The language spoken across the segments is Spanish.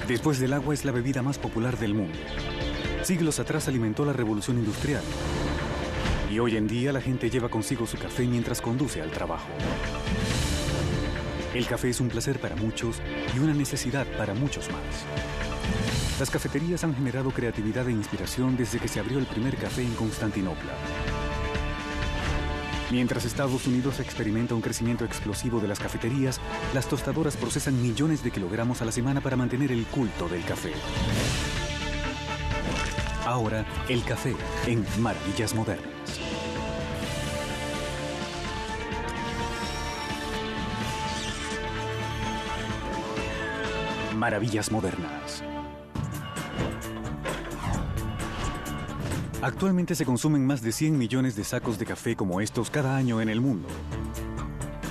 Después del agua es la bebida más popular del mundo. Siglos atrás alimentó la revolución industrial. Y hoy en día la gente lleva consigo su café mientras conduce al trabajo. El café es un placer para muchos y una necesidad para muchos más. Las cafeterías han generado creatividad e inspiración desde que se abrió el primer café en Constantinopla. Mientras Estados Unidos experimenta un crecimiento explosivo de las cafeterías, las tostadoras procesan millones de kilogramos a la semana para mantener el culto del café. Ahora, el café en Maravillas Modernas. Maravillas Modernas. Actualmente se consumen más de 100 millones de sacos de café como estos cada año en el mundo.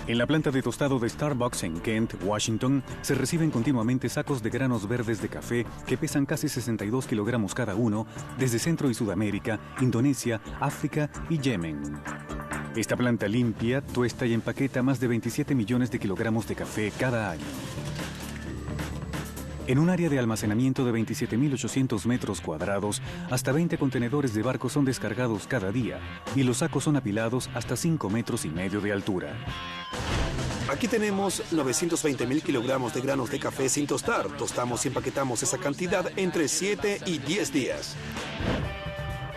En la planta de tostado de Starbucks en Kent, Washington, se reciben continuamente sacos de granos verdes de café que pesan casi 62 kilogramos cada uno desde Centro y Sudamérica, Indonesia, África y Yemen. Esta planta limpia, tuesta y empaqueta más de 27 millones de kilogramos de café cada año. En un área de almacenamiento de 27.800 metros cuadrados, hasta 20 contenedores de barco son descargados cada día y los sacos son apilados hasta 5,5 metros de altura. Aquí tenemos 920.000 kilogramos de granos de café sin tostar. Tostamos y empaquetamos esa cantidad entre 7 y 10 días.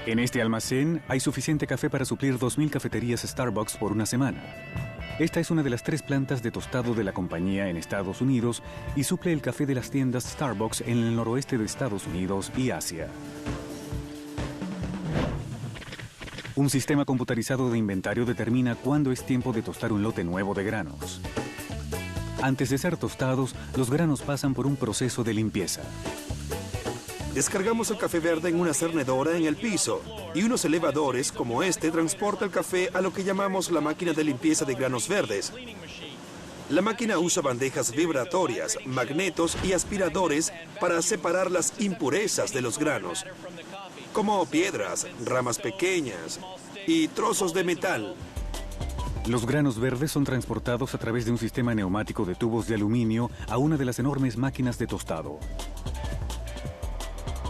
En este almacén hay suficiente café para suplir 2.000 cafeterías Starbucks por una semana. Esta es una de las 3 plantas de tostado de la compañía en Estados Unidos y suple el café de las tiendas Starbucks en el noroeste de Estados Unidos y Asia. Un sistema computarizado de inventario determina cuándo es tiempo de tostar un lote nuevo de granos. Antes de ser tostados, los granos pasan por un proceso de limpieza. Descargamos el café verde en una cernedora en el piso y unos elevadores como este transporta el café a lo que llamamos la máquina de limpieza de granos verdes. La máquina usa bandejas vibratorias, magnetos y aspiradores para separar las impurezas de los granos, como piedras, ramas pequeñas y trozos de metal. Los granos verdes son transportados a través de un sistema neumático de tubos de aluminio a una de las enormes máquinas de tostado.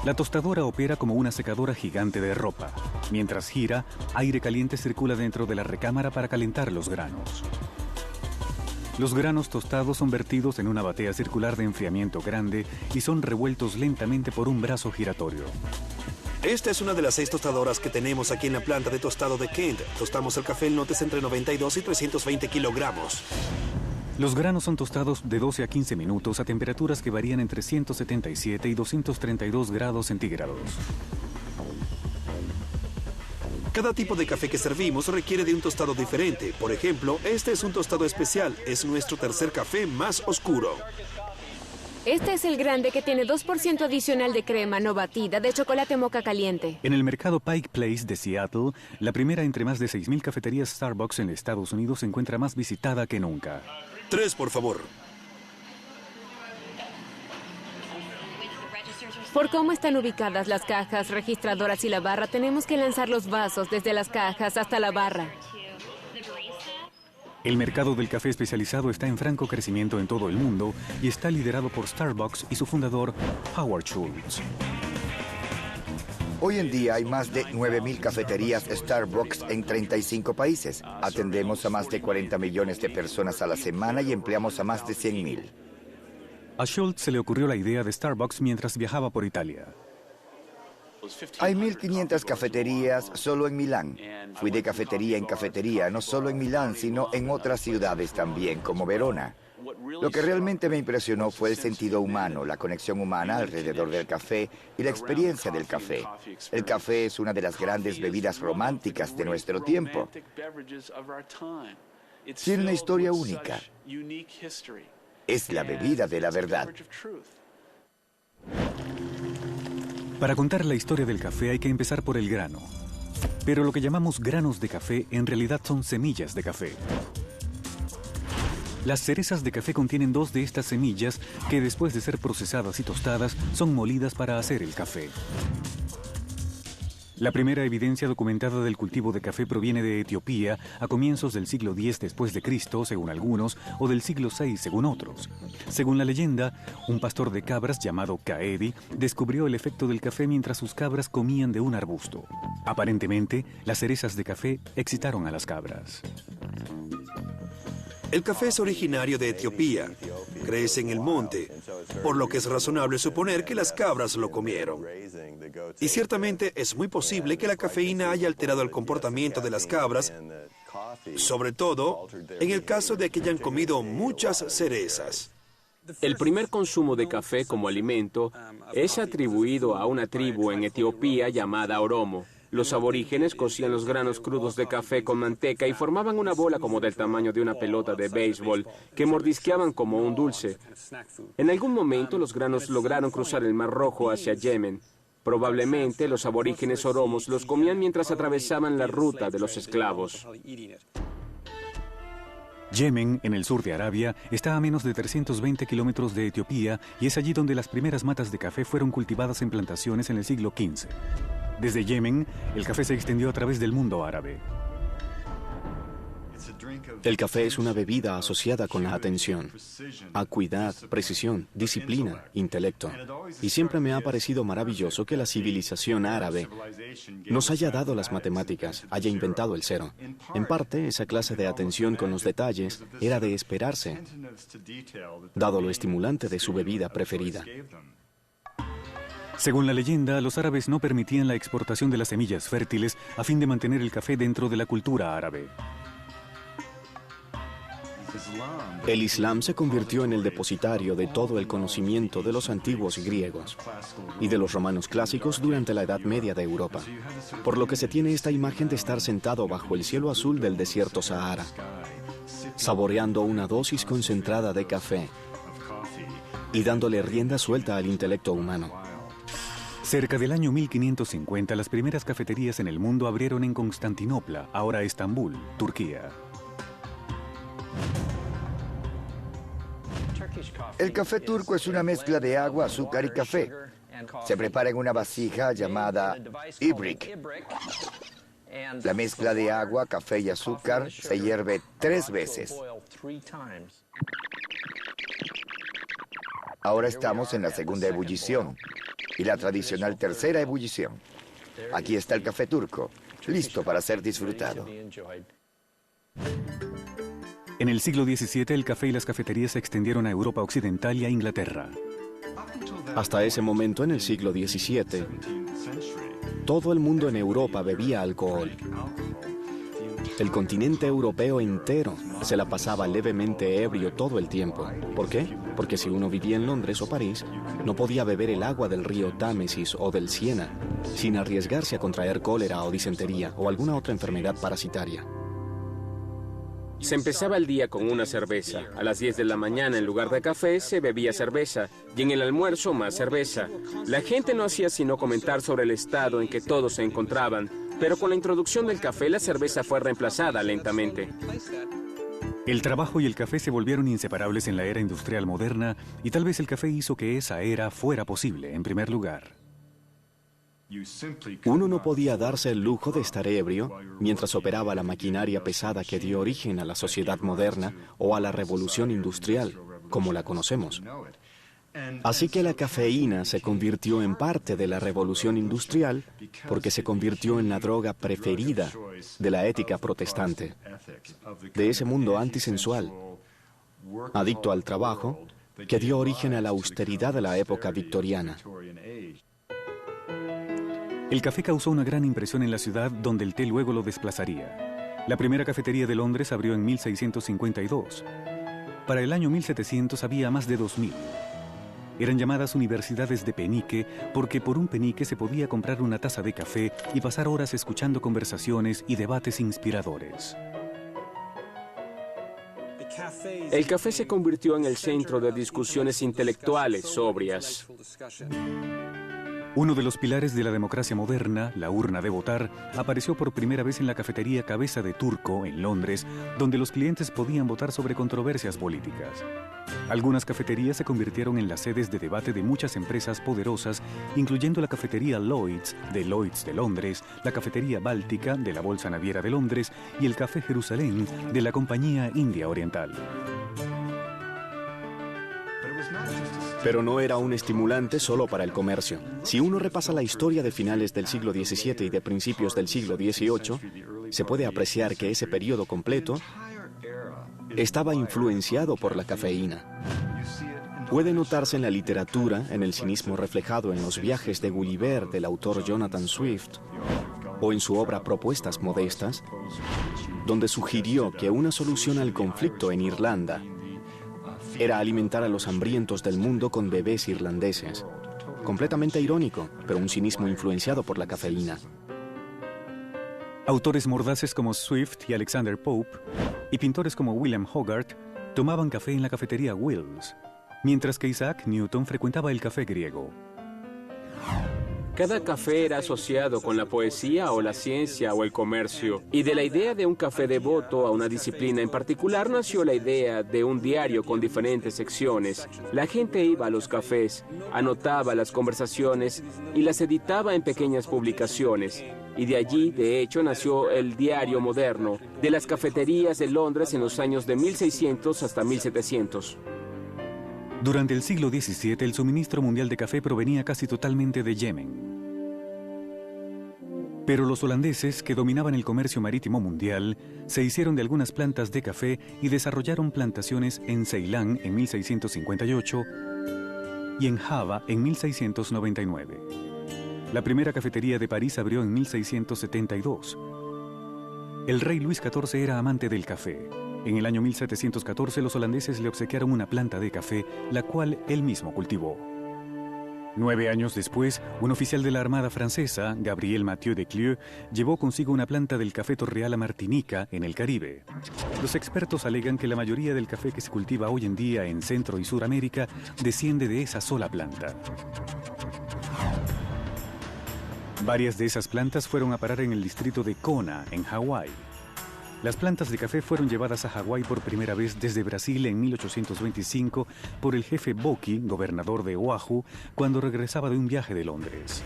La tostadora opera como una secadora gigante de ropa. Mientras gira, aire caliente circula dentro de la recámara para calentar los granos. Los granos tostados son vertidos en una batea circular de enfriamiento grande y son revueltos lentamente por un brazo giratorio. Esta es una de las 6 tostadoras que tenemos aquí en la planta de tostado de Kent. Tostamos el café en lotes entre 92 y 320 kilogramos. Los granos son tostados de 12 a 15 minutos a temperaturas que varían entre 177 y 232 grados centígrados. Cada tipo de café que servimos requiere de un tostado diferente. Por ejemplo, este es un tostado especial. Es nuestro tercer café más oscuro. Este es el grande que tiene 2% adicional de crema no batida de chocolate moca caliente. En el mercado Pike Place de Seattle, la primera entre más de 6.000 cafeterías Starbucks en Estados Unidos se encuentra más visitada que nunca. 3, por favor. Por cómo están ubicadas las cajas registradoras y la barra, tenemos que lanzar los vasos desde las cajas hasta la barra. El mercado del café especializado está en franco crecimiento en todo el mundo y está liderado por Starbucks y su fundador, Howard Schultz. Hoy en día hay más de 9.000 cafeterías Starbucks en 35 países. Atendemos a más de 40 millones de personas a la semana y empleamos a más de 100.000. A Schultz se le ocurrió la idea de Starbucks mientras viajaba por Italia. Hay 1.500 cafeterías solo en Milán. Fui de cafetería en cafetería, no solo en Milán, sino en otras ciudades también, como Verona. Lo que realmente me impresionó fue el sentido humano, la conexión humana alrededor del café y la experiencia del café. El café es una de las grandes bebidas románticas de nuestro tiempo. Tiene una historia única. Es la bebida de la verdad. Para contar la historia del café hay que empezar por el grano. Pero lo que llamamos granos de café en realidad son semillas de café. Las cerezas de café contienen 2 de estas semillas que después de ser procesadas y tostadas son molidas para hacer el café. La primera evidencia documentada del cultivo de café proviene de Etiopía a comienzos del siglo X después de Cristo, según algunos, o del siglo VI, según otros. Según la leyenda, un pastor de cabras llamado Kaedi descubrió el efecto del café mientras sus cabras comían de un arbusto. Aparentemente, las cerezas de café excitaron a las cabras. El café es originario de Etiopía, crece en el monte, por lo que es razonable suponer que las cabras lo comieron. Y ciertamente es muy posible que la cafeína haya alterado el comportamiento de las cabras, sobre todo en el caso de que hayan comido muchas cerezas. El primer consumo de café como alimento es atribuido a una tribu en Etiopía llamada Oromo. Los aborígenes cocían los granos crudos de café con manteca y formaban una bola como del tamaño de una pelota de béisbol que mordisqueaban como un dulce. En algún momento los granos lograron cruzar el Mar Rojo hacia Yemen. Probablemente los aborígenes oromos los comían mientras atravesaban la ruta de los esclavos. Yemen, en el sur de Arabia, está a menos de 320 kilómetros de Etiopía y es allí donde las primeras matas de café fueron cultivadas en plantaciones en el siglo XV. Desde Yemen, el café se extendió a través del mundo árabe. El café es una bebida asociada con la atención, acuidad, precisión, disciplina, intelecto. Y siempre me ha parecido maravilloso que la civilización árabe nos haya dado las matemáticas, haya inventado el cero. En parte, esa clase de atención con los detalles era de esperarse, dado lo estimulante de su bebida preferida. Según la leyenda, los árabes no permitían la exportación de las semillas fértiles a fin de mantener el café dentro de la cultura árabe. El Islam se convirtió en el depositario de todo el conocimiento de los antiguos griegos y de los romanos clásicos durante la Edad Media de Europa, por lo que se tiene esta imagen de estar sentado bajo el cielo azul del desierto Sahara, saboreando una dosis concentrada de café y dándole rienda suelta al intelecto humano. Cerca del año 1550, las primeras cafeterías en el mundo abrieron en Constantinopla, ahora Estambul, Turquía. El café turco es una mezcla de agua, azúcar y café. Se prepara en una vasija llamada ibrik. La mezcla de agua, café y azúcar se hierve 3 veces. Ahora estamos en la segunda ebullición y la tradicional tercera ebullición. Aquí está el café turco, listo para ser disfrutado. En el siglo XVII, el café y las cafeterías se extendieron a Europa Occidental y a Inglaterra. Hasta ese momento, en el siglo XVII, todo el mundo en Europa bebía alcohol. El continente europeo entero se la pasaba levemente ebrio todo el tiempo. ¿Por qué? Porque si uno vivía en Londres o París, no podía beber el agua del río Támesis o del Siena sin arriesgarse a contraer cólera o disentería o alguna otra enfermedad parasitaria. Se empezaba el día con una cerveza. A las 10 de la mañana, en lugar de café, se bebía cerveza. Y en el almuerzo, más cerveza. La gente no hacía sino comentar sobre el estado en que todos se encontraban. Pero con la introducción del café, la cerveza fue reemplazada lentamente. El trabajo y el café se volvieron inseparables en la era industrial moderna y tal vez el café hizo que esa era fuera posible, en primer lugar. Uno no podía darse el lujo de estar ebrio mientras operaba la maquinaria pesada que dio origen a la sociedad moderna o a la revolución industrial, como la conocemos. Así que la cafeína se convirtió en parte de la revolución industrial porque se convirtió en la droga preferida de la ética protestante, de ese mundo antisensual, adicto al trabajo, que dio origen a la austeridad de la época victoriana. El café causó una gran impresión en la ciudad, donde el té luego lo desplazaría. La primera cafetería de Londres abrió en 1652. Para el año 1700 había más de 2000. Eran llamadas universidades de penique porque por un penique se podía comprar una taza de café y pasar horas escuchando conversaciones y debates inspiradores. El café se convirtió en el centro de discusiones intelectuales sobrias. Uno de los pilares de la democracia moderna, la urna de votar, apareció por primera vez en la cafetería Cabeza de Turco, en Londres, donde los clientes podían votar sobre controversias políticas. Algunas cafeterías se convirtieron en las sedes de debate de muchas empresas poderosas, incluyendo la cafetería Lloyds de Londres, la cafetería Báltica de la Bolsa Naviera de Londres y el Café Jerusalén de la Compañía India Oriental. Pero no era un estimulante solo para el comercio. Si uno repasa la historia de finales del siglo XVII y de principios del siglo XVIII, se puede apreciar que ese periodo completo estaba influenciado por la cafeína. Puede notarse en la literatura, en el cinismo reflejado en los viajes de Gulliver del autor Jonathan Swift, o en su obra Propuestas Modestas, donde sugirió que una solución al conflicto en Irlanda era alimentar a los hambrientos del mundo con bebés irlandeses. Completamente irónico, pero un cinismo influenciado por la cafeína. Autores mordaces como Swift y Alexander Pope, y pintores como William Hogarth, tomaban café en la cafetería Will's, mientras que Isaac Newton frecuentaba el café griego. Cada café era asociado con la poesía o la ciencia o el comercio. Y de la idea de un café devoto a una disciplina en particular nació la idea de un diario con diferentes secciones. La gente iba a los cafés, anotaba las conversaciones y las editaba en pequeñas publicaciones. Y de allí, de hecho, nació el diario moderno de las cafeterías de Londres en los años de 1600 hasta 1700. Durante el siglo XVII, el suministro mundial de café provenía casi totalmente de Yemen. Pero los holandeses, que dominaban el comercio marítimo mundial, se hicieron de algunas plantas de café y desarrollaron plantaciones en Ceilán en 1658 y en Java en 1699. La primera cafetería de París abrió en 1672. El rey Luis XIV era amante del café. En el año 1714 los holandeses le obsequiaron una planta de café, la cual él mismo cultivó. 9 años después, un oficial de la Armada francesa, Gabriel Mathieu de Clieu, llevó consigo una planta del café Torreal a Martinica, en el Caribe. Los expertos alegan que la mayoría del café que se cultiva hoy en día en Centro y Suramérica desciende de esa sola planta. Varias de esas plantas fueron a parar en el distrito de Kona, en Hawái. Las plantas de café fueron llevadas a Hawái por primera vez desde Brasil en 1825 por el jefe Boki, gobernador de Oahu, cuando regresaba de un viaje de Londres.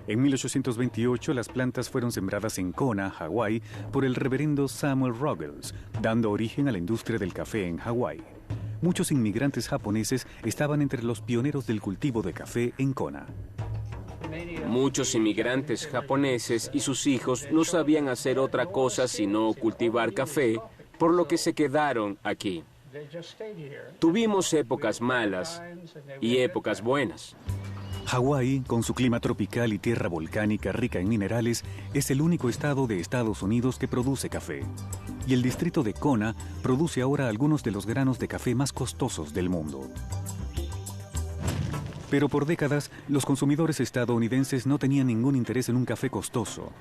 En 1828 las plantas fueron sembradas en Kona, Hawái, por el reverendo Samuel Ruggles, dando origen a la industria del café en Hawái. Muchos inmigrantes japoneses estaban entre los pioneros del cultivo de café en Kona. Muchos inmigrantes japoneses y sus hijos no sabían hacer otra cosa sino cultivar café, por lo que se quedaron aquí. Tuvimos épocas malas y épocas buenas. Hawái, con su clima tropical y tierra volcánica rica en minerales, es el único estado de Estados Unidos que produce café. Y el distrito de Kona produce ahora algunos de los granos de café más costosos del mundo. Pero por décadas, los consumidores estadounidenses no tenían ningún interés en un café costoso.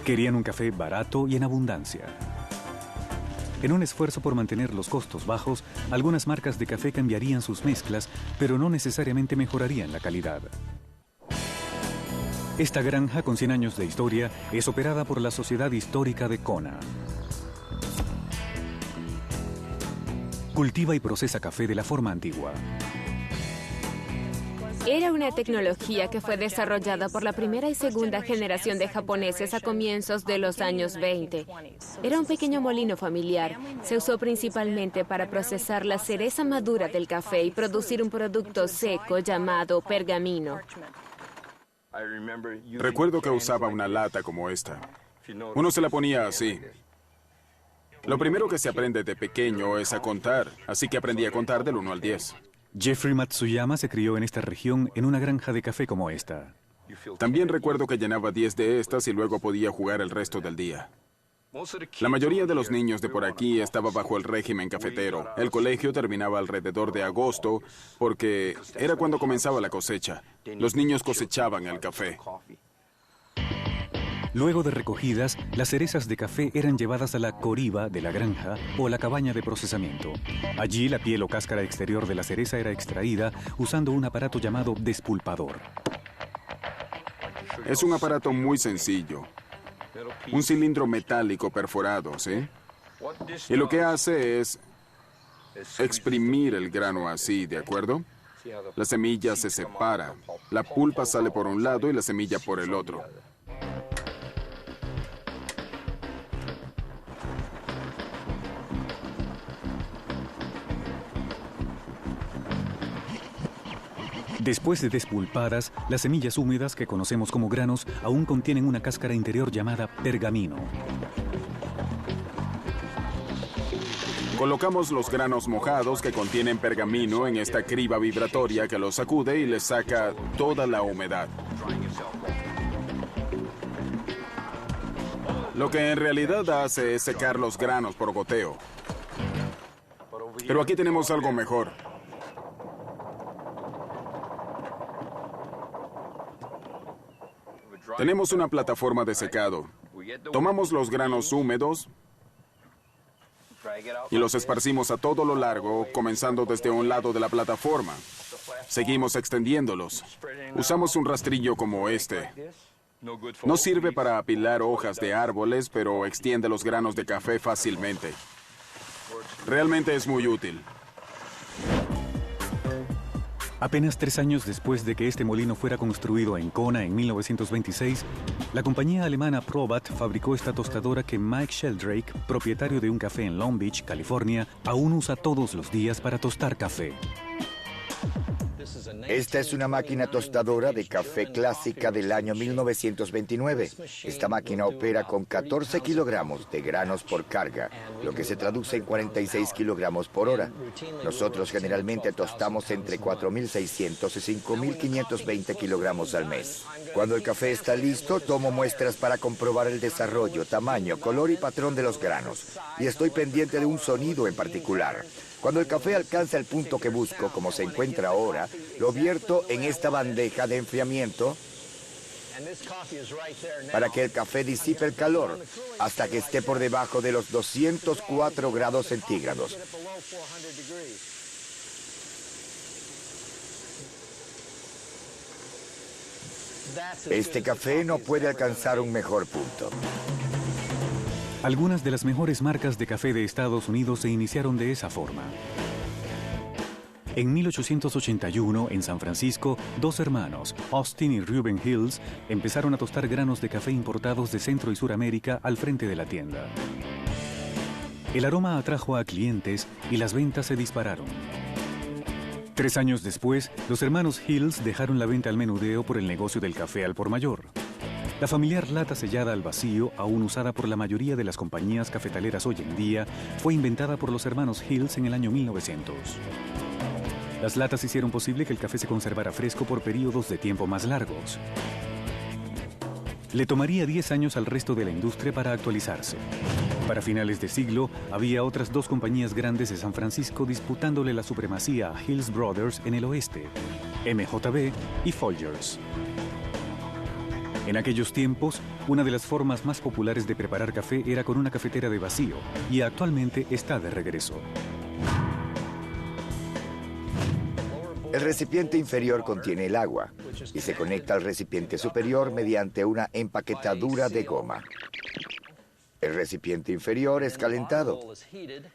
Querían un café barato y en abundancia. En un esfuerzo por mantener los costos bajos, algunas marcas de café cambiarían sus mezclas, pero no necesariamente mejorarían la calidad. Esta granja, con 100 años de historia, es operada por la Sociedad Histórica de Kona. Cultiva y procesa café de la forma antigua. Era una tecnología que fue desarrollada por la primera y segunda generación de japoneses a comienzos de los años 20. Era un pequeño molino familiar. Se usó principalmente para procesar la cereza madura del café y producir un producto seco llamado pergamino. Recuerdo que usaba una lata como esta. Uno se la ponía así. Lo primero que se aprende de pequeño es a contar, así que aprendí a contar del 1 al 10. Jeffrey Matsuyama se crió en esta región en una granja de café como esta. También recuerdo que llenaba 10 de estas y luego podía jugar el resto del día. La mayoría de los niños de por aquí estaba bajo el régimen cafetero. El colegio terminaba alrededor de agosto porque era cuando comenzaba la cosecha. Los niños cosechaban el café. Luego de recogidas, las cerezas de café eran llevadas a la coriba de la granja o la cabaña de procesamiento. Allí la piel o cáscara exterior de la cereza era extraída usando un aparato llamado despulpador. Es un aparato muy sencillo. Un cilindro metálico perforado, ¿sí? Y lo que hace es exprimir el grano así, ¿de acuerdo? La semilla se separa. La pulpa sale por un lado y la semilla por el otro. Después de despulpadas, las semillas húmedas que conocemos como granos aún contienen una cáscara interior llamada pergamino. Colocamos los granos mojados que contienen pergamino en esta criba vibratoria que los sacude y les saca toda la humedad. Lo que en realidad hace es secar los granos por goteo. Pero aquí tenemos algo mejor. Tenemos una plataforma de secado. Tomamos los granos húmedos y los esparcimos a todo lo largo, comenzando desde un lado de la plataforma. Seguimos extendiéndolos. Usamos un rastrillo como este. No sirve para apilar hojas de árboles, pero extiende los granos de café fácilmente. Realmente es muy útil. Apenas 3 años después de que este molino fuera construido en Kona en 1926, la compañía alemana Probat fabricó esta tostadora que Mike Sheldrake, propietario de un café en Long Beach, California, aún usa todos los días para tostar café. Esta es una máquina tostadora de café clásica del año 1929. Esta máquina opera con 14 kilogramos de granos por carga, lo que se traduce en 46 kilogramos por hora. Nosotros generalmente tostamos entre 4.600 y 5.520 kilogramos al mes. Cuando el café está listo, tomo muestras para comprobar el desarrollo, tamaño, color y patrón de los granos. Y estoy pendiente de un sonido en particular. Cuando el café alcanza el punto que busco, como se encuentra ahora, lo vierto en esta bandeja de enfriamiento para que el café disipe el calor hasta que esté por debajo de los 204 grados centígrados. Este café no puede alcanzar un mejor punto. Algunas de las mejores marcas de café de Estados Unidos se iniciaron de esa forma. En 1881, en San Francisco, 2 hermanos, Austin y Reuben Hills, empezaron a tostar granos de café importados de Centro y Suramérica al frente de la tienda. El aroma atrajo a clientes y las ventas se dispararon. 3 años después, los hermanos Hills dejaron la venta al menudeo por el negocio del café al por mayor. La familiar lata sellada al vacío, aún usada por la mayoría de las compañías cafetaleras hoy en día, fue inventada por los hermanos Hills en el año 1900. Las latas hicieron posible que el café se conservara fresco por periodos de tiempo más largos. Le tomaría 10 años al resto de la industria para actualizarse. Para finales de siglo, había otras 2 compañías grandes de San Francisco disputándole la supremacía a Hills Brothers en el oeste, MJB y Folgers. En aquellos tiempos, una de las formas más populares de preparar café era con una cafetera de vacío, y actualmente está de regreso. El recipiente inferior contiene el agua y se conecta al recipiente superior mediante una empaquetadura de goma. El recipiente inferior es calentado.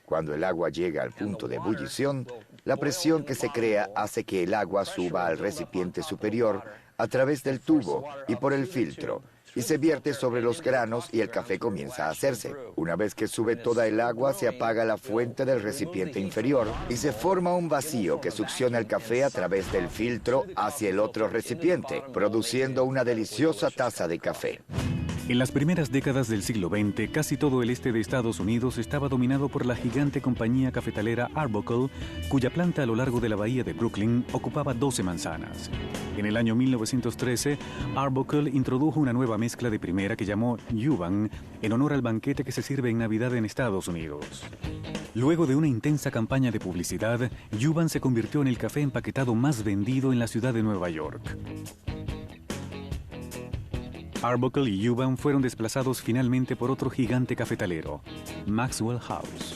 Cuando el agua llega al punto de ebullición, la presión que se crea hace que el agua suba al recipiente superior a través del tubo y por el filtro, y se vierte sobre los granos y el café comienza a hacerse. Una vez que sube toda el agua, se apaga la fuente del recipiente inferior y se forma un vacío que succiona el café a través del filtro hacia el otro recipiente, produciendo una deliciosa taza de café. En las primeras décadas del siglo XX, casi todo el este de Estados Unidos estaba dominado por la gigante compañía cafetalera Arbuckle, cuya planta a lo largo de la bahía de Brooklyn ocupaba 12 manzanas. En el año 1913, Arbuckle introdujo una nueva mezcla de primera que llamó Yuban, en honor al banquete que se sirve en Navidad en Estados Unidos. Luego de una intensa campaña de publicidad, Yuban se convirtió en el café empaquetado más vendido en la ciudad de Nueva York. Arbuckle y Ewbank fueron desplazados finalmente por otro gigante cafetalero, Maxwell House.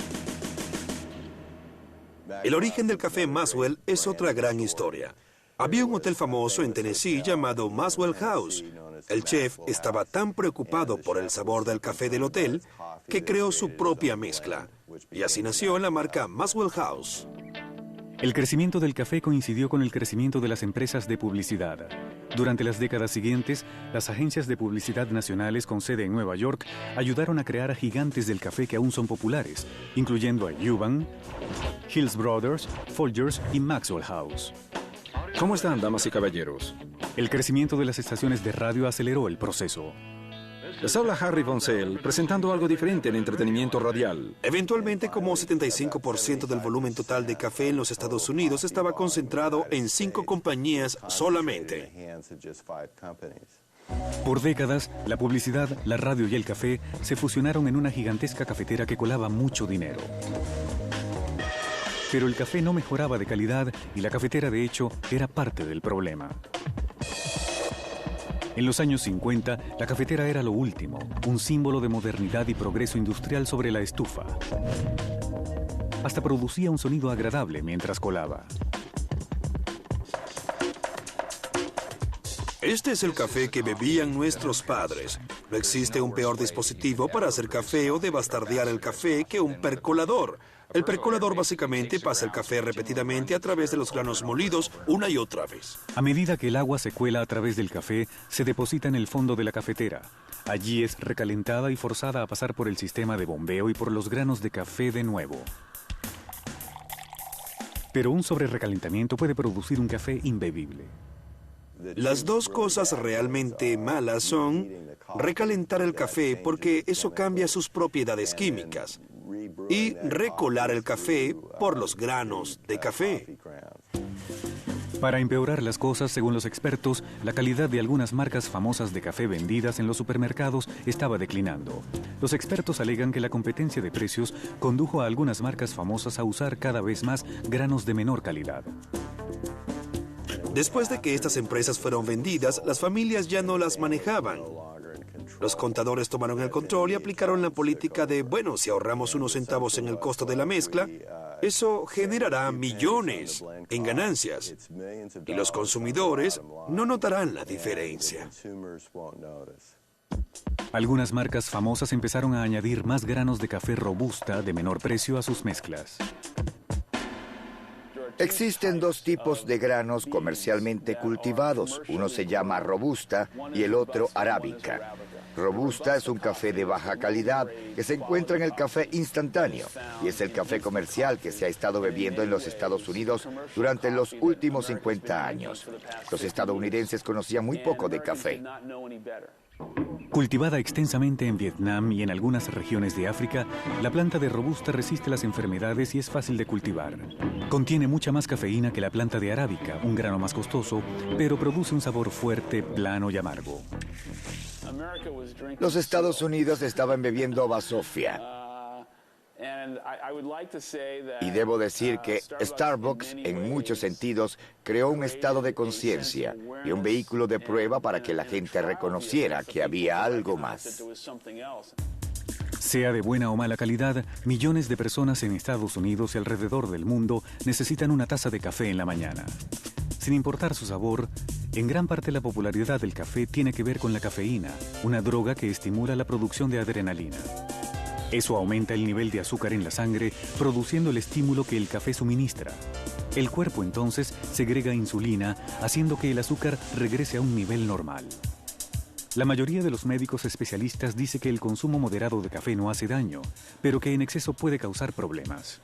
El origen del café Maxwell es otra gran historia. Había un hotel famoso en Tennessee llamado Maxwell House. El chef estaba tan preocupado por el sabor del café del hotel que creó su propia mezcla. Y así nació la marca Maxwell House. El crecimiento del café coincidió con el crecimiento de las empresas de publicidad. Durante las décadas siguientes, las agencias de publicidad nacionales con sede en Nueva York ayudaron a crear a gigantes del café que aún son populares, incluyendo a Ewbank, Hills Brothers, Folgers y Maxwell House. ¿Cómo están, damas y caballeros? El crecimiento de las estaciones de radio aceleró el proceso. Les habla Harry Von Zell, presentando algo diferente en entretenimiento radial. Eventualmente, como 75% del volumen total de café en los Estados Unidos estaba concentrado en 5 compañías solamente. Por décadas, la publicidad, la radio y el café se fusionaron en una gigantesca cafetera que colaba mucho dinero. Pero el café no mejoraba de calidad y la cafetera, de hecho, era parte del problema. En los años 50, la cafetera era lo último, un símbolo de modernidad y progreso industrial sobre la estufa. Hasta producía un sonido agradable mientras colaba. Este es el café que bebían nuestros padres. No existe un peor dispositivo para hacer café o de bastardear el café que un percolador. El percolador básicamente pasa el café repetidamente a través de los granos molidos una y otra vez. A medida que el agua se cuela a través del café, se deposita en el fondo de la cafetera. Allí es recalentada y forzada a pasar por el sistema de bombeo y por los granos de café de nuevo. Pero un sobrerecalentamiento puede producir un café imbebible. Las dos cosas realmente malas son recalentar el café porque eso cambia sus propiedades químicas y recolar el café por los granos de café. Para empeorar las cosas, según los expertos, la calidad de algunas marcas famosas de café vendidas en los supermercados estaba declinando. Los expertos alegan que la competencia de precios condujo a algunas marcas famosas a usar cada vez más granos de menor calidad. Después de que estas empresas fueron vendidas, las familias ya no las manejaban. Los contadores tomaron el control y aplicaron la política de, bueno, si ahorramos unos centavos en el costo de la mezcla, eso generará millones en ganancias. Y los consumidores no notarán la diferencia. Algunas marcas famosas empezaron a añadir más granos de café robusta de menor precio a sus mezclas. Existen dos tipos de granos comercialmente cultivados. Uno se llama robusta y el otro arábica. Robusta es un café de baja calidad que se encuentra en el café instantáneo y es el café comercial que se ha estado bebiendo en los Estados Unidos durante los últimos 50 años. Los estadounidenses conocían muy poco de café. Cultivada extensamente en Vietnam y en algunas regiones de África, la planta de robusta resiste las enfermedades y es fácil de cultivar. Contiene mucha más cafeína que la planta de arábica, un grano más costoso, pero produce un sabor fuerte, plano y amargo. Los Estados Unidos estaban bebiendo basofia. Y debo decir que Starbucks, en muchos sentidos, creó un estado de conciencia y un vehículo de prueba para que la gente reconociera que había algo más. Sea de buena o mala calidad, millones de personas en Estados Unidos y alrededor del mundo necesitan una taza de café en la mañana. Sin importar su sabor, en gran parte la popularidad del café tiene que ver con la cafeína, una droga que estimula la producción de adrenalina. Eso aumenta el nivel de azúcar en la sangre, produciendo el estímulo que el café suministra. El cuerpo entonces segrega insulina, haciendo que el azúcar regrese a un nivel normal. La mayoría de los médicos especialistas dice que el consumo moderado de café no hace daño, pero que en exceso puede causar problemas.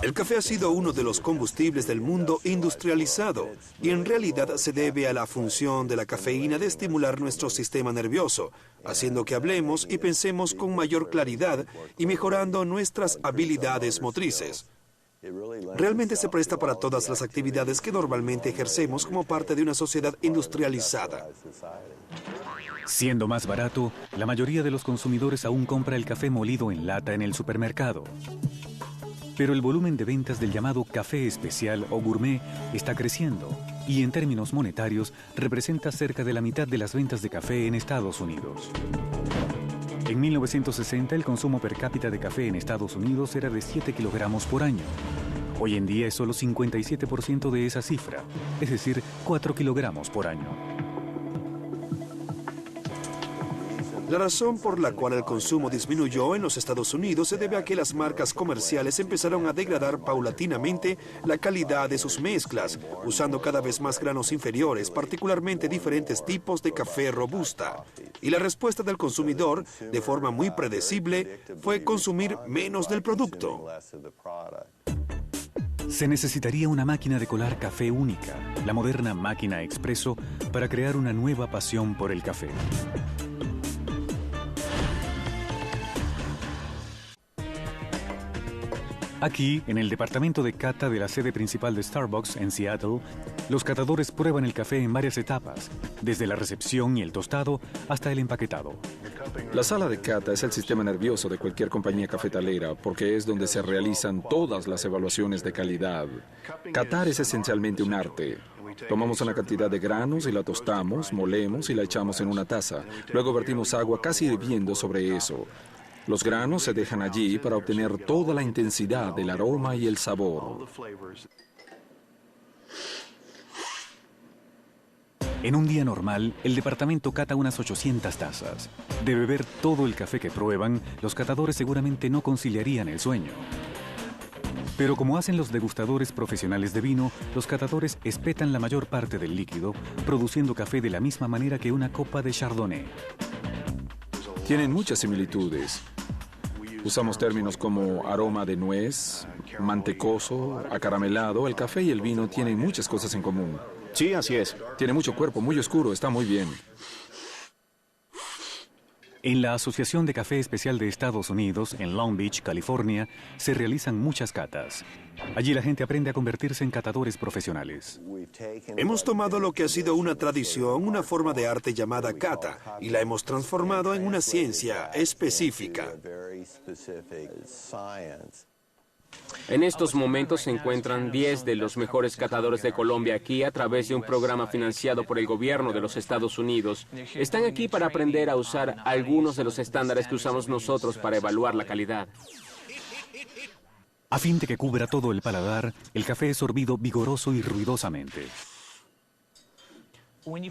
El café ha sido uno de los combustibles del mundo industrializado y en realidad se debe a la función de la cafeína de estimular nuestro sistema nervioso, haciendo que hablemos y pensemos con mayor claridad y mejorando nuestras habilidades motrices. Realmente se presta para todas las actividades que normalmente ejercemos como parte de una sociedad industrializada. Siendo más barato, la mayoría de los consumidores aún compra el café molido en lata en el supermercado. Pero el volumen de ventas del llamado café especial o gourmet está creciendo y en términos monetarios representa cerca de la mitad de las ventas de café en Estados Unidos. En 1960 el consumo per cápita de café en Estados Unidos era de 7 kilogramos por año. Hoy en día es solo 57% de esa cifra, es decir, 4 kilogramos por año. La razón por la cual el consumo disminuyó en los Estados Unidos se debe a que las marcas comerciales empezaron a degradar paulatinamente la calidad de sus mezclas, usando cada vez más granos inferiores, particularmente diferentes tipos de café robusta. Y la respuesta del consumidor, de forma muy predecible, fue consumir menos del producto. Se necesitaría una máquina de colar café única, la moderna máquina expreso, para crear una nueva pasión por el café. Aquí, en el departamento de cata de la sede principal de Starbucks en Seattle, los catadores prueban el café en varias etapas, desde la recepción y el tostado hasta el empaquetado. La sala de cata es el sistema nervioso de cualquier compañía cafetalera porque es donde se realizan todas las evaluaciones de calidad. Catar es esencialmente un arte. Tomamos una cantidad de granos y la tostamos, molemos y la echamos en una taza. Luego vertimos agua casi hirviendo sobre eso. Los granos se dejan allí para obtener toda la intensidad del aroma y el sabor. En un día normal, el departamento cata unas 800 tazas. De beber todo el café que prueban, los catadores seguramente no conciliarían el sueño. Pero como hacen los degustadores profesionales de vino, los catadores espetan la mayor parte del líquido, produciendo café de la misma manera que una copa de Chardonnay. Tienen muchas similitudes. Usamos términos como aroma de nuez, mantecoso, acaramelado. El café y el vino tienen muchas cosas en común. Sí, así es. Tiene mucho cuerpo, muy oscuro, está muy bien. En la Asociación de Café Especial de Estados Unidos, en Long Beach, California, se realizan muchas catas. Allí la gente aprende a convertirse en catadores profesionales. Hemos tomado lo que ha sido una tradición, una forma de arte llamada cata, y la hemos transformado en una ciencia específica. En estos momentos se encuentran 10 de los mejores catadores de Colombia aquí a través de un programa financiado por el gobierno de los Estados Unidos. Están aquí para aprender a usar algunos de los estándares que usamos nosotros para evaluar la calidad. A fin de que cubra todo el paladar, el café es sorbido vigoroso y ruidosamente.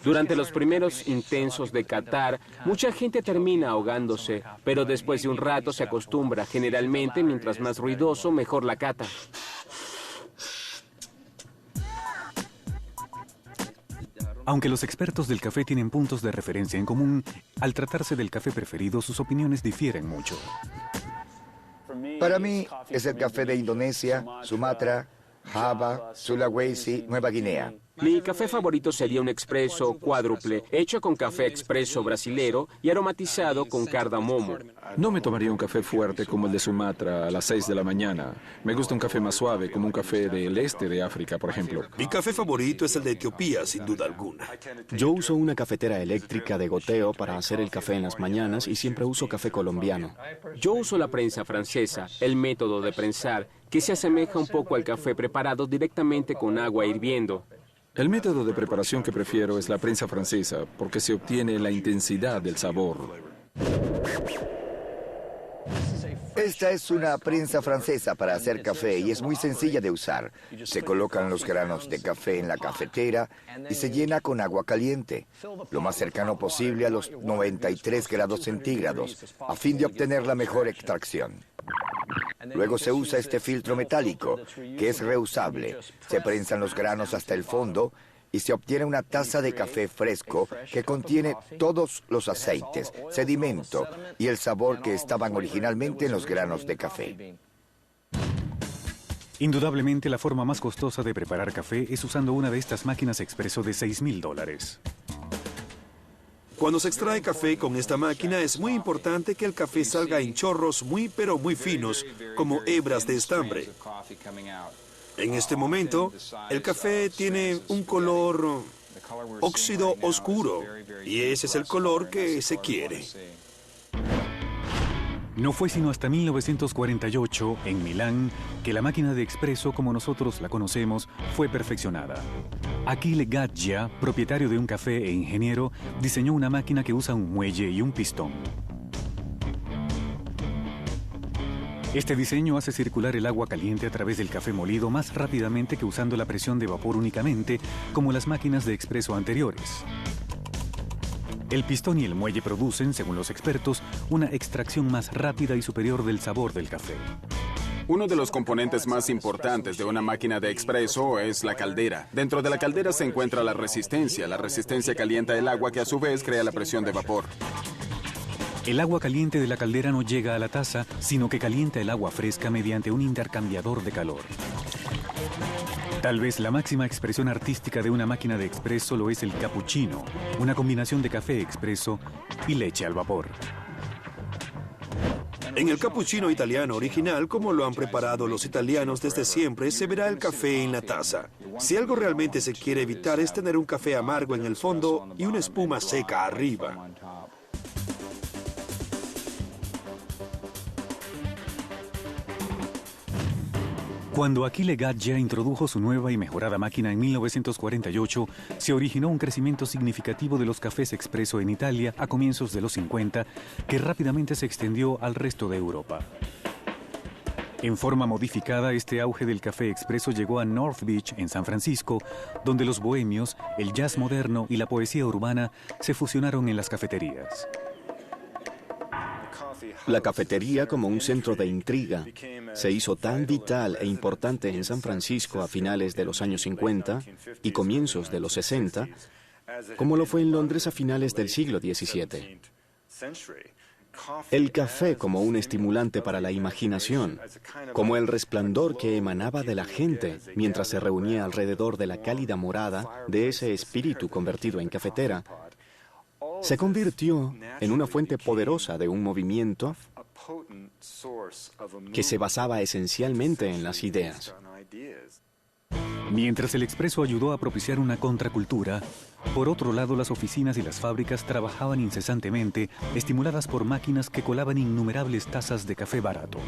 Durante los primeros intensos de catar, mucha gente termina ahogándose, pero después de un rato se acostumbra. Generalmente, mientras más ruidoso, mejor la cata. Aunque los expertos del café tienen puntos de referencia en común, al tratarse del café preferido, sus opiniones difieren mucho. Para mí es el café de Indonesia, Sumatra, Java, Sulawesi, Nueva Guinea. Mi café favorito sería un expreso cuádruple, hecho con café expreso brasilero y aromatizado con cardamomo. No me tomaría un café fuerte como el de Sumatra a las 6 de la mañana. Me gusta un café más suave, como un café del este de África, por ejemplo. Mi café favorito es el de Etiopía, sin duda alguna. Yo uso una cafetera eléctrica de goteo para hacer el café en las mañanas y siempre uso café colombiano. Yo uso la prensa francesa, el método de prensar, que se asemeja un poco al café preparado directamente con agua hirviendo. El método de preparación que prefiero es la prensa francesa, porque se obtiene la intensidad del sabor. Esta es una prensa francesa para hacer café y es muy sencilla de usar. Se colocan los granos de café en la cafetera y se llena con agua caliente, lo más cercano posible a los 93 grados centígrados, a fin de obtener la mejor extracción. Luego se usa este filtro metálico, que es reusable. Se prensan los granos hasta el fondo y se obtiene una taza de café fresco que contiene todos los aceites, sedimento y el sabor que estaban originalmente en los granos de café. Indudablemente la forma más costosa de preparar café es usando una de estas máquinas expreso de $6,000. Cuando se extrae café con esta máquina es muy importante que el café salga en chorros muy pero muy finos, como hebras de estambre. En este momento, el café tiene un color óxido oscuro y ese es el color que se quiere. No fue sino hasta 1948, en Milán, que la máquina de expreso, como nosotros la conocemos, fue perfeccionada. Achille Gaggia, propietario de un café e ingeniero, diseñó una máquina que usa un muelle y un pistón. Este diseño hace circular el agua caliente a través del café molido más rápidamente que usando la presión de vapor únicamente, como las máquinas de expreso anteriores. El pistón y el muelle producen, según los expertos, una extracción más rápida y superior del sabor del café. Uno de los componentes más importantes de una máquina de expreso es la caldera. Dentro de la caldera se encuentra la resistencia. La resistencia calienta el agua que a su vez crea la presión de vapor. El agua caliente de la caldera no llega a la taza, sino que calienta el agua fresca mediante un intercambiador de calor. Tal vez la máxima expresión artística de una máquina de expreso lo es el cappuccino, una combinación de café expreso y leche al vapor. En el cappuccino italiano original, como lo han preparado los italianos desde siempre, se verá el café en la taza. Si algo realmente se quiere evitar es tener un café amargo en el fondo y una espuma seca arriba. Cuando Achille Gaggia introdujo su nueva y mejorada máquina en 1948, se originó un crecimiento significativo de los cafés expreso en Italia a comienzos de los 50, que rápidamente se extendió al resto de Europa. En forma modificada, este auge del café expreso llegó a North Beach, en San Francisco, donde los bohemios, el jazz moderno y la poesía urbana se fusionaron en las cafeterías. La cafetería, como un centro de intriga, se hizo tan vital e importante en San Francisco a finales de los años 50 y comienzos de los 60, como lo fue en Londres a finales del siglo XVII. El café como un estimulante para la imaginación, como el resplandor que emanaba de la gente mientras se reunía alrededor de la cálida morada de ese espíritu convertido en cafetera, se convirtió en una fuente poderosa de un movimiento que se basaba esencialmente en las ideas. Mientras el expreso ayudó a propiciar una contracultura, por otro lado las oficinas y las fábricas trabajaban incesantemente, estimuladas por máquinas que colaban innumerables tazas de café barato.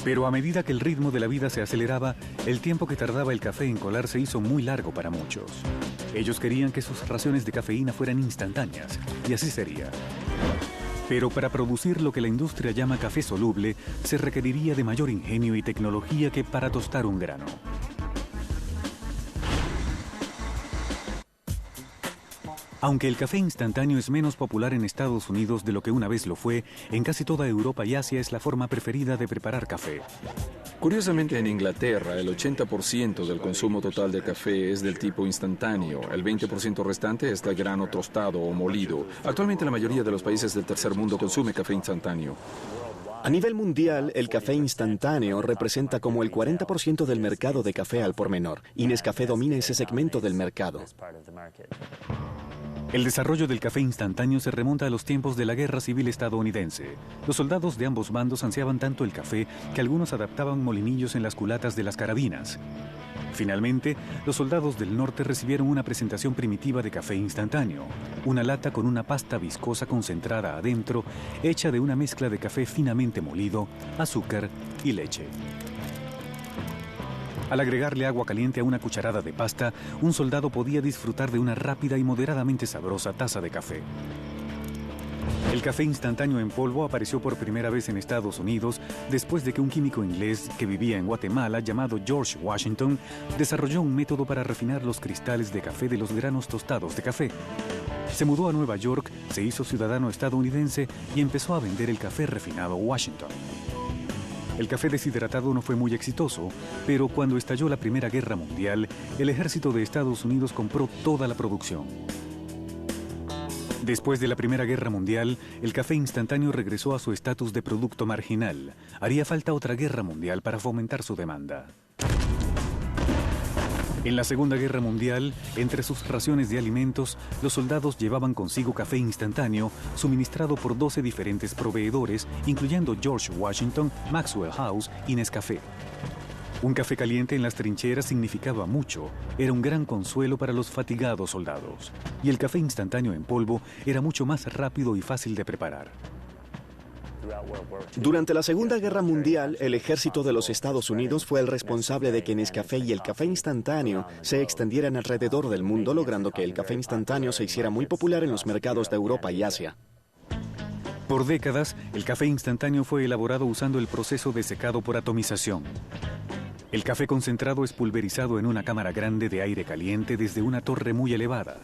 Pero a medida que el ritmo de la vida se aceleraba, el tiempo que tardaba el café en colar se hizo muy largo para muchos. Ellos querían que sus raciones de cafeína fueran instantáneas, y así sería. Pero para producir lo que la industria llama café soluble, se requeriría de mayor ingenio y tecnología que para tostar un grano. Aunque el café instantáneo es menos popular en Estados Unidos de lo que una vez lo fue, en casi toda Europa y Asia es la forma preferida de preparar café. Curiosamente, en Inglaterra, el 80% del consumo total de café es del tipo instantáneo. El 20% restante es de grano tostado o molido. Actualmente, la mayoría de los países del tercer mundo consume café instantáneo. A nivel mundial, el café instantáneo representa como el 40% del mercado de café al por menor, y Nescafé domina ese segmento del mercado. El desarrollo del café instantáneo se remonta a los tiempos de la Guerra Civil estadounidense. Los soldados de ambos bandos ansiaban tanto el café que algunos adaptaban molinillos en las culatas de las carabinas. Finalmente, los soldados del norte recibieron una presentación primitiva de café instantáneo, una lata con una pasta viscosa concentrada adentro, hecha de una mezcla de café finamente molido, azúcar y leche. Al agregarle agua caliente a una cucharada de pasta, un soldado podía disfrutar de una rápida y moderadamente sabrosa taza de café. El café instantáneo en polvo apareció por primera vez en Estados Unidos después de que un químico inglés que vivía en Guatemala llamado George Washington desarrolló un método para refinar los cristales de café de los granos tostados de café. Se mudó a Nueva York, se hizo ciudadano estadounidense y empezó a vender el café refinado Washington. El café deshidratado no fue muy exitoso, pero cuando estalló la Primera Guerra Mundial, el ejército de Estados Unidos compró toda la producción. Después de la Primera Guerra Mundial, el café instantáneo regresó a su estatus de producto marginal. Haría falta otra guerra mundial para fomentar su demanda. En la Segunda Guerra Mundial, entre sus raciones de alimentos, los soldados llevaban consigo café instantáneo, suministrado por 12 diferentes proveedores, incluyendo George Washington, Maxwell House y Nescafé. Un café caliente en las trincheras significaba mucho, era un gran consuelo para los fatigados soldados. Y el café instantáneo en polvo era mucho más rápido y fácil de preparar. Durante la Segunda Guerra Mundial, el ejército de los Estados Unidos fue el responsable de que Nescafé y el café instantáneo se extendieran alrededor del mundo, logrando que el café instantáneo se hiciera muy popular en los mercados de Europa y Asia. Por décadas, el café instantáneo fue elaborado usando el proceso de secado por atomización. El café concentrado es pulverizado en una cámara grande de aire caliente desde una torre muy elevada.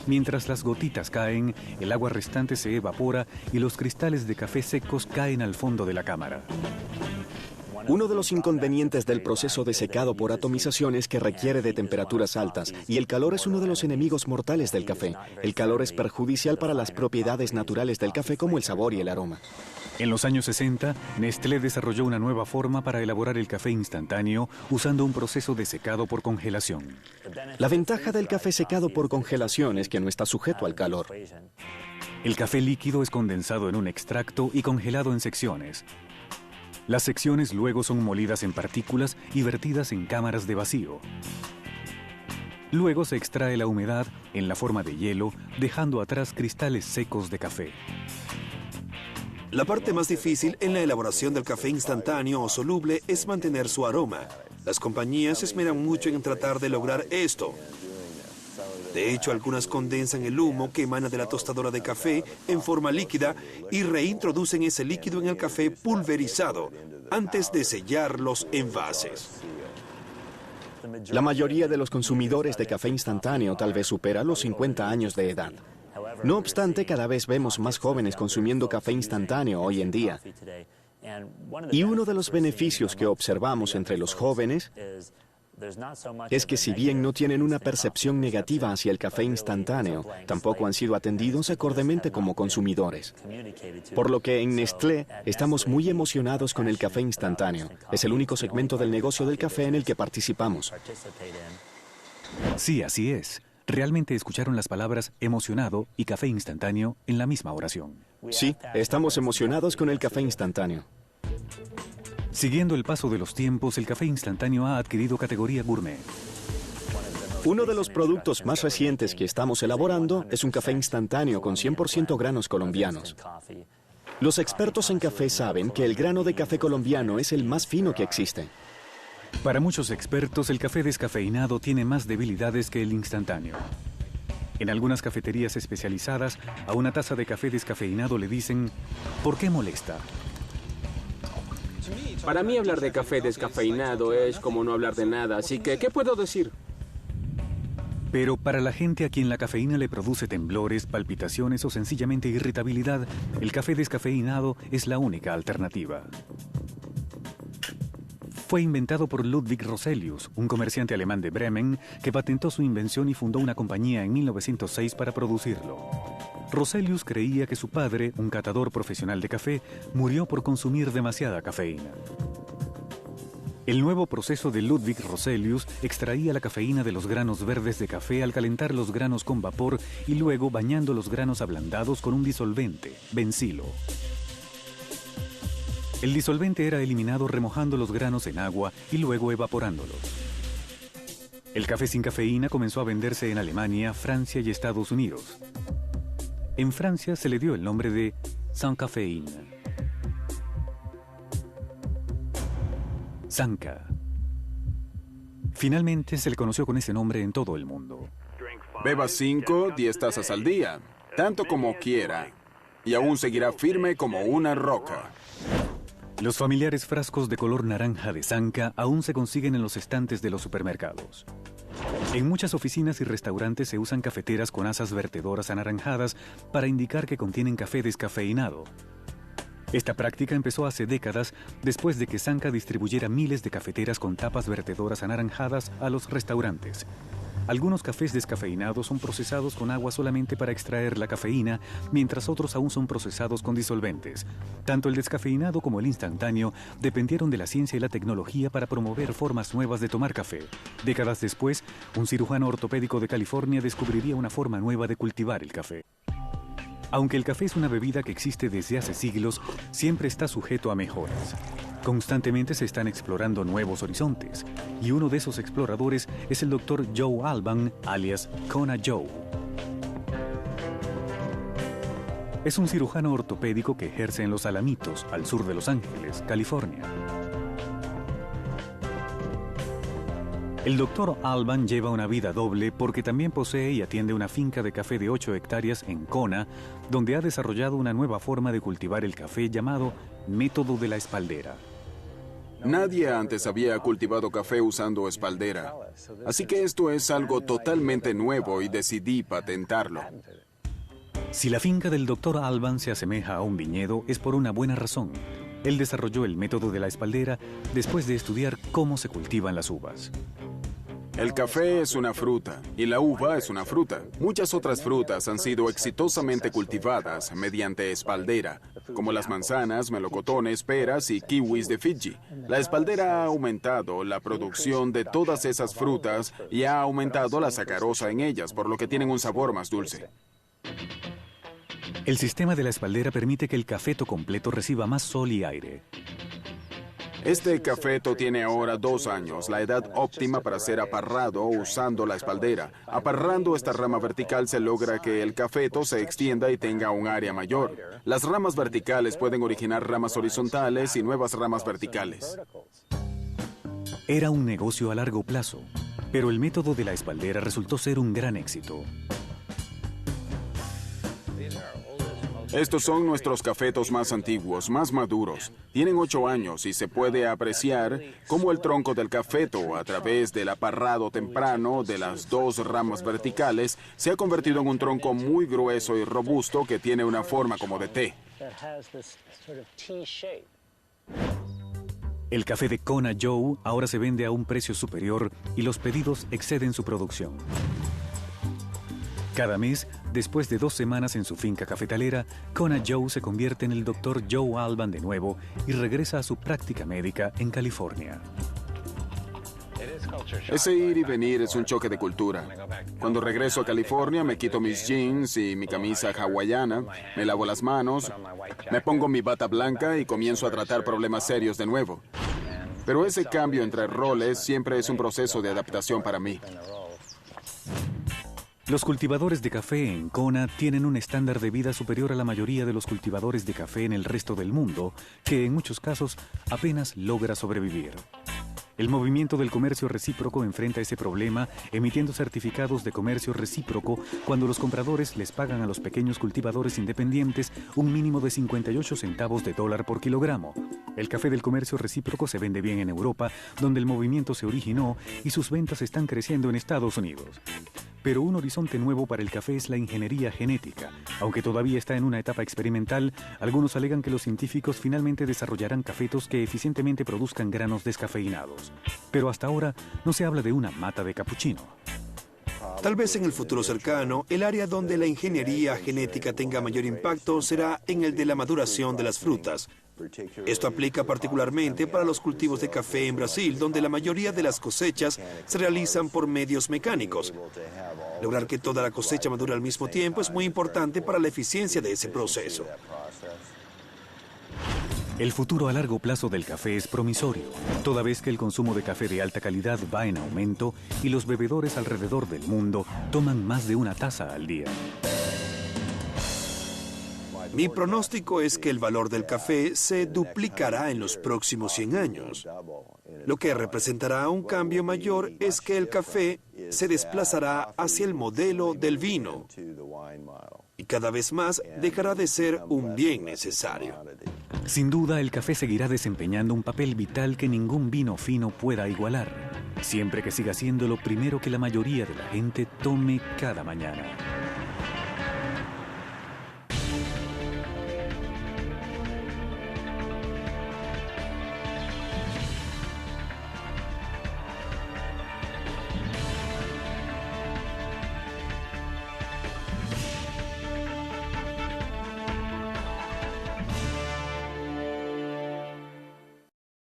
Mientras las gotitas caen, el agua restante se evapora y los cristales de café secos caen al fondo de la cámara. Uno de los inconvenientes del proceso de secado por atomización es que requiere de temperaturas altas, y el calor es uno de los enemigos mortales del café. El calor es perjudicial para las propiedades naturales del café como el sabor y el aroma. En los años 60, Nestlé desarrolló una nueva forma para elaborar el café instantáneo usando un proceso de secado por congelación. La ventaja del café secado por congelación es que no está sujeto al calor. El café líquido es condensado en un extracto y congelado en secciones. Las secciones luego son molidas en partículas y vertidas en cámaras de vacío. Luego se extrae la humedad en la forma de hielo, dejando atrás cristales secos de café. La parte más difícil en la elaboración del café instantáneo o soluble es mantener su aroma. Las compañías se esmeran mucho en tratar de lograr esto. De hecho, algunas condensan el humo que emana de la tostadora de café en forma líquida y reintroducen ese líquido en el café pulverizado antes de sellar los envases. La mayoría de los consumidores de café instantáneo tal vez supera los 50 años de edad. No obstante, cada vez vemos más jóvenes consumiendo café instantáneo hoy en día. Y uno de los beneficios que observamos entre los jóvenes es que si bien no tienen una percepción negativa hacia el café instantáneo, tampoco han sido atendidos acordemente como consumidores. Por lo que en Nestlé estamos muy emocionados con el café instantáneo. Es el único segmento del negocio del café en el que participamos. Sí, así es. Realmente escucharon las palabras emocionado y café instantáneo en la misma oración. Sí, estamos emocionados con el café instantáneo. Siguiendo el paso de los tiempos, el café instantáneo ha adquirido categoría gourmet. Uno de los productos más recientes que estamos elaborando es un café instantáneo con 100% granos colombianos. Los expertos en café saben que el grano de café colombiano es el más fino que existe. Para muchos expertos, el café descafeinado tiene más debilidades que el instantáneo. En algunas cafeterías especializadas, a una taza de café descafeinado le dicen, ¿por qué molesta? Para mí hablar de café descafeinado es como no hablar de nada, así que ¿qué puedo decir? Pero para la gente a quien la cafeína le produce temblores, palpitaciones o sencillamente irritabilidad, el café descafeinado es la única alternativa. Fue inventado por Ludwig Roselius, un comerciante alemán de Bremen, que patentó su invención y fundó una compañía en 1906 para producirlo. Roselius creía que su padre, un catador profesional de café, murió por consumir demasiada cafeína. El nuevo proceso de Ludwig Roselius extraía la cafeína de los granos verdes de café al calentar los granos con vapor y luego bañando los granos ablandados con un disolvente, bencilo. El disolvente era eliminado remojando los granos en agua y luego evaporándolos. El café sin cafeína comenzó a venderse en Alemania, Francia y Estados Unidos. En Francia se le dio el nombre de sans caféine. Sanka. Finalmente se le conoció con ese nombre en todo el mundo. Beba 5, 10 tazas al día, tanto como quiera, y aún seguirá firme como una roca. Los familiares frascos de color naranja de Sanka aún se consiguen en los estantes de los supermercados. En muchas oficinas y restaurantes se usan cafeteras con asas vertedoras anaranjadas para indicar que contienen café descafeinado. Esta práctica empezó hace décadas después de que Sanka distribuyera miles de cafeteras con tapas vertedoras anaranjadas a los restaurantes. Algunos cafés descafeinados son procesados con agua solamente para extraer la cafeína, mientras otros aún son procesados con disolventes. Tanto el descafeinado como el instantáneo dependieron de la ciencia y la tecnología para promover formas nuevas de tomar café. Décadas después, un cirujano ortopédico de California descubriría una forma nueva de cultivar el café. Aunque el café es una bebida que existe desde hace siglos, siempre está sujeto a mejoras. Constantemente se están explorando nuevos horizontes, y uno de esos exploradores es el Dr. Joe Alban, alias Kona Joe. Es un cirujano ortopédico que ejerce en Los Alamitos, al sur de Los Ángeles, California. El Dr. Alban lleva una vida doble porque también posee y atiende una finca de café de 8 hectáreas en Kona, donde ha desarrollado una nueva forma de cultivar el café llamado método de la espaldera. Nadie antes había cultivado café usando espaldera, así que esto es algo totalmente nuevo y decidí patentarlo. Si la finca del Dr. Alban se asemeja a un viñedo, es por una buena razón. Él desarrolló el método de la espaldera después de estudiar cómo se cultivan las uvas. El café es una fruta y la uva es una fruta. Muchas otras frutas han sido exitosamente cultivadas mediante espaldera, como las manzanas, melocotones, peras y kiwis de Fiji. La espaldera ha aumentado la producción de todas esas frutas y ha aumentado la sacarosa en ellas, por lo que tienen un sabor más dulce. El sistema de la espaldera permite que el cafeto completo reciba más sol y aire. Este cafeto tiene ahora 2 años, la edad óptima para ser aparrado usando la espaldera. Aparrando esta rama vertical se logra que el cafeto se extienda y tenga un área mayor. Las ramas verticales pueden originar ramas horizontales y nuevas ramas verticales. Era un negocio a largo plazo, pero el método de la espaldera resultó ser un gran éxito. Estos son nuestros cafetos más antiguos, más maduros. Tienen 8 años y se puede apreciar cómo el tronco del cafeto, a través del aparrado temprano de las 2 ramas verticales, se ha convertido en un tronco muy grueso y robusto que tiene una forma como de T. El café de Kona Joe ahora se vende a un precio superior y los pedidos exceden su producción. Cada mes, después de 2 semanas en su finca cafetalera, Kona Joe se convierte en el Dr. Joe Alban de nuevo y regresa a su práctica médica en California. Ese ir y venir es un choque de cultura. Cuando regreso a California me quito mis jeans y mi camisa hawaiana, me lavo las manos, me pongo mi bata blanca y comienzo a tratar problemas serios de nuevo. Pero ese cambio entre roles siempre es un proceso de adaptación para mí. Los cultivadores de café en Kona tienen un estándar de vida superior a la mayoría de los cultivadores de café en el resto del mundo, que en muchos casos apenas logra sobrevivir. El movimiento del comercio recíproco enfrenta ese problema emitiendo certificados de comercio recíproco cuando los compradores les pagan a los pequeños cultivadores independientes un mínimo de 58 centavos de dólar por kilogramo. El café del comercio recíproco se vende bien en Europa, donde el movimiento se originó y sus ventas están creciendo en Estados Unidos. Pero un horizonte nuevo para el café es la ingeniería genética. Aunque todavía está en una etapa experimental, algunos alegan que los científicos finalmente desarrollarán cafetos que eficientemente produzcan granos descafeinados. Pero hasta ahora no se habla de una mata de capuchino. Tal vez en el futuro cercano, el área donde la ingeniería genética tenga mayor impacto será en el de la maduración de las frutas. Esto aplica particularmente para los cultivos de café en Brasil, donde la mayoría de las cosechas se realizan por medios mecánicos. Lograr que toda la cosecha madure al mismo tiempo es muy importante para la eficiencia de ese proceso. El futuro a largo plazo del café es promisorio, toda vez que el consumo de café de alta calidad va en aumento y los bebedores alrededor del mundo toman más de una taza al día. Mi pronóstico es que el valor del café se duplicará en los próximos 100 años. Lo que representará un cambio mayor es que el café se desplazará hacia el modelo del vino y cada vez más dejará de ser un bien necesario. Sin duda, el café seguirá desempeñando un papel vital que ningún vino fino pueda igualar, siempre que siga siendo lo primero que la mayoría de la gente tome cada mañana.